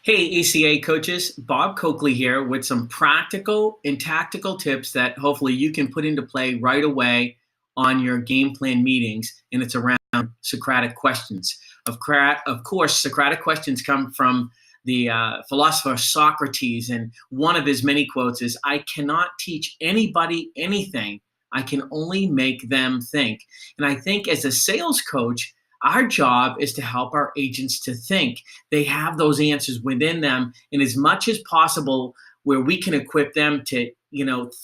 Hey, ACA coaches, Bob Coakley here with some practical and tactical tips that hopefully you can put into play right away on your game plan meetings, and it's around Socratic questions. Of course, Socratic questions come from the philosopher Socrates, and one of his many quotes is, "I cannot teach anybody anything. I can only make them think." And I think as a sales coach, our job is to help our agents to think. They have those answers within them, and as much as possible, where we can equip them to,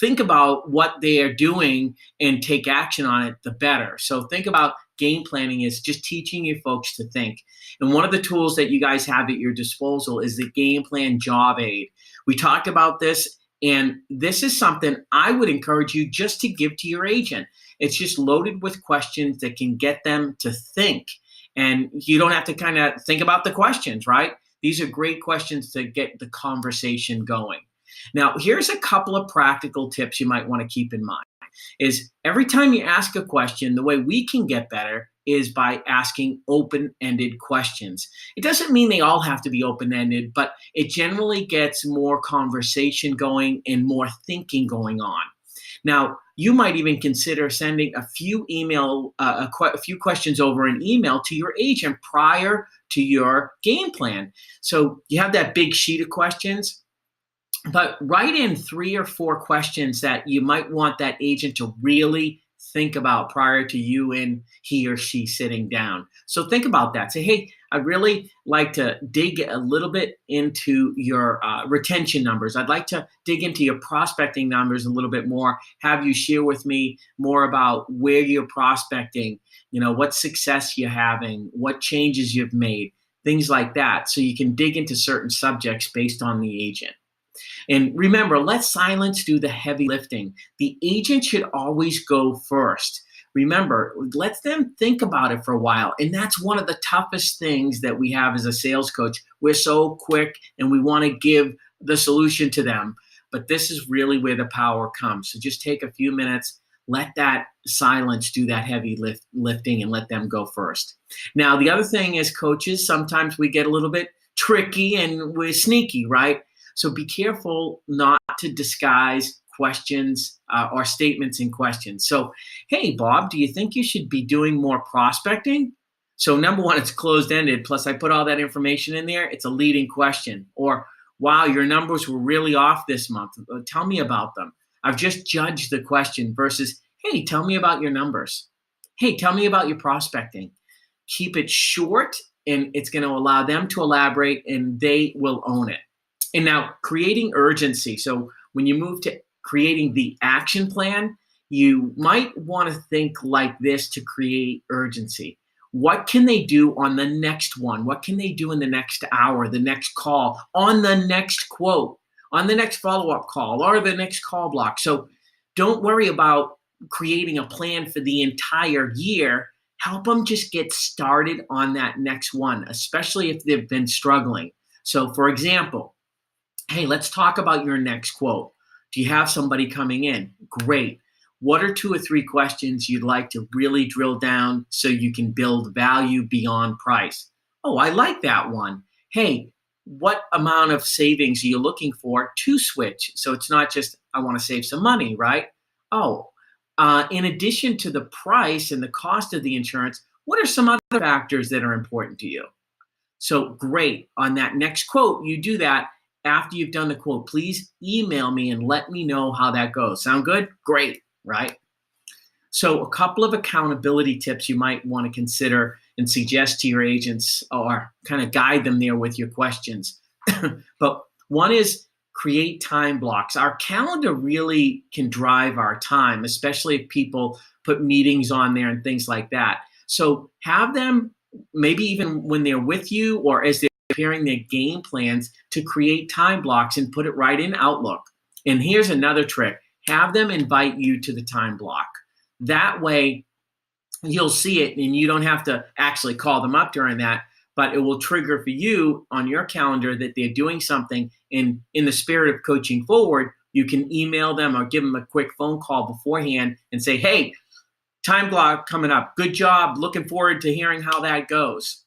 think about what they are doing and take action on it, the better. So think about game planning is just teaching your folks to think. And one of the tools that you guys have at your disposal is the game plan job aid. We talked about this, and this is something I would encourage you just to give to your agent. It's just loaded with questions that can get them to think. And you don't have to kind of think about the questions, right? These are great questions to get the conversation going. Now, here's a couple of practical tips you might want to keep in mind. Is every time you ask a question, the way we can get better is by asking open-ended questions. It doesn't mean they all have to be open-ended, but it generally gets more conversation going and more thinking going on. Now, you might even consider sending a few questions over an email to your agent prior to your game plan. So you have that big sheet of questions, but write in 3 or 4 questions that you might want that agent to really think about prior to you and he or she sitting down. So think about that. Say, hey, I'd really like to dig a little bit into your retention numbers. I'd like to dig into your prospecting numbers a little bit more. Have you share with me more about where you're prospecting, what success you're having, what changes you've made, things like that. So you can dig into certain subjects based on the agent. And remember, let silence do the heavy lifting. The agent should always go first. Remember, let them think about it for a while. And that's one of the toughest things that we have as a sales coach. We're so quick and we want to give the solution to them. But this is really where the power comes. So just take a few minutes, let that silence do that heavy lifting and let them go first. Now, the other thing is coaches, sometimes we get a little bit tricky and we're sneaky, right? So be careful not to disguise questions or statements in questions. So, hey, Bob, do you think you should be doing more prospecting? So number one, it's closed-ended. Plus, I put all that information in there. It's a leading question. Or, wow, your numbers were really off this month. Tell me about them. I've just judged the question versus, hey, tell me about your numbers. Hey, tell me about your prospecting. Keep it short, and it's going to allow them to elaborate, and they will own it. And now creating urgency. So when you move to creating the action plan, you might want to think like this to create urgency. What can they do on the next one? What can they do in the next hour, the next call, on the next quote, on the next follow-up call, or the next call block? So don't worry about creating a plan for the entire year. Help them just get started on that next one, especially if they've been struggling. So for example, hey, let's talk about your next quote. Do you have somebody coming in? Great. What are 2 or 3 questions you'd like to really drill down so you can build value beyond price? Oh, I like that one. Hey, what amount of savings are you looking for to switch? So it's not just, I want to save some money, right? Oh, in addition to the price and the cost of the insurance, what are some other factors that are important to you? So great. On that next quote, you do that. After you've done the quote, please email me and let me know how that goes. Sound good? Great, right? So a couple of accountability tips you might want to consider and suggest to your agents or kind of guide them there with your questions. But one is create time blocks. Our calendar really can drive our time, especially if people put meetings on there and things like that. So have them maybe even when they're with you or as they're preparing their game plans to create time blocks and put it right in Outlook. And here's another trick. Have them invite you to the time block. That way you'll see it and you don't have to actually call them up during that, but it will trigger for you on your calendar that they're doing something. And in the spirit of coaching forward, you can email them or give them a quick phone call beforehand and say, hey, time block coming up. Good job. Looking forward to hearing how that goes.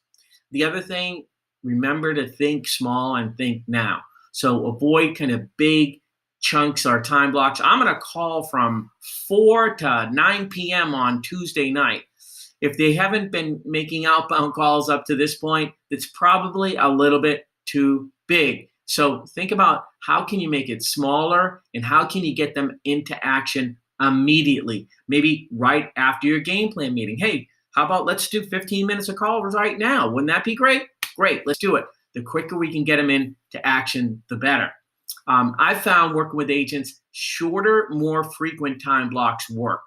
The other thing, remember to think small and think now. So avoid kind of big chunks or time blocks. I'm going to call from 4 to 9 p.m. on Tuesday night. If they haven't been making outbound calls up to this point, it's probably a little bit too big. So think about how can you make it smaller and how can you get them into action immediately, maybe right after your game plan meeting. Hey, how about let's do 15 minutes of calls right now? Wouldn't that be great? Great, let's do it. The quicker we can get them into action, the better. I've found working with agents, shorter, more frequent time blocks work.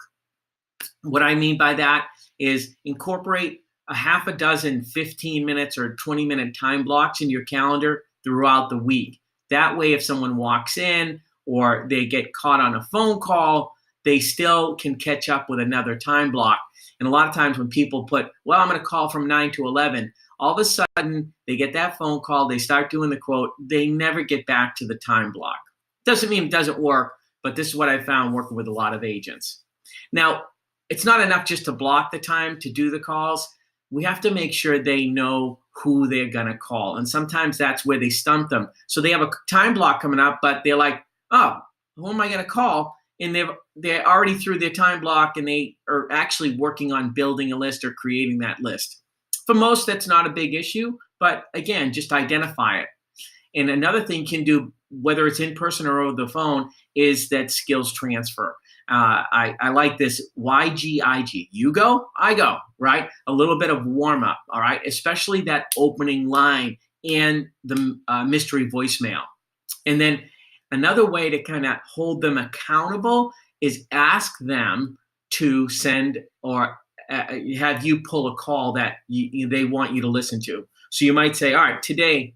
What I mean by that is incorporate a half a dozen 15 minutes or 20-minute time blocks in your calendar throughout the week. That way, if someone walks in or they get caught on a phone call, they still can catch up with another time block. And a lot of times when people put, well, I'm going to call from 9 to 11, all of a sudden they get that phone call, they start doing the quote, they never get back to the time block. Doesn't mean it doesn't work, but this is what I found working with a lot of agents. Now, it's not enough just to block the time to do the calls. We have to make sure they know who they're going to call. And sometimes that's where they stump them. So they have a time block coming up, but they're like, oh, who am I going to call? And they're already through their time block and they are actually working on building a list or creating that list. For most, that's not a big issue, but again, just identify it. And another thing you can do, whether it's in person or over the phone, is that skills transfer. I like this YGIG. You go, I go, right? A little bit of warm up, all right? Especially that opening line and the mystery voicemail. And then another way to kind of hold them accountable is ask them to send or have you pull a call that they want you to listen to. So you might say, all right, today,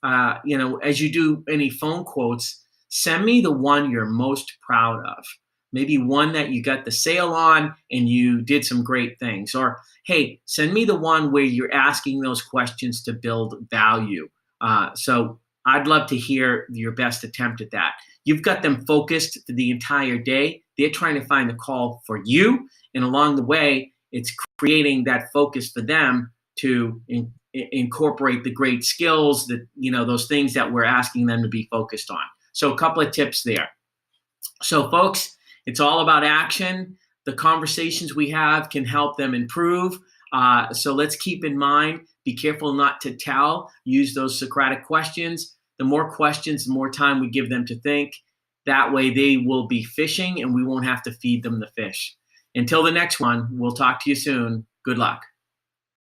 as you do any phone quotes, send me the one you're most proud of. Maybe one that you got the sale on and you did some great things. Or, hey, send me the one where you're asking those questions to build value. So I'd love to hear your best attempt at that. You've got them focused for the entire day. They're trying to find the call for you. And along the way, it's creating that focus for them to incorporate the great skills that, those things that we're asking them to be focused on. So a couple of tips there. So folks, it's all about action. The conversations we have can help them improve. So let's keep in mind, be careful not to tell. Use those Socratic questions. The more questions, the more time we give them to think. That way they will be fishing and we won't have to feed them the fish. Until the next one, we'll talk to you soon. Good luck.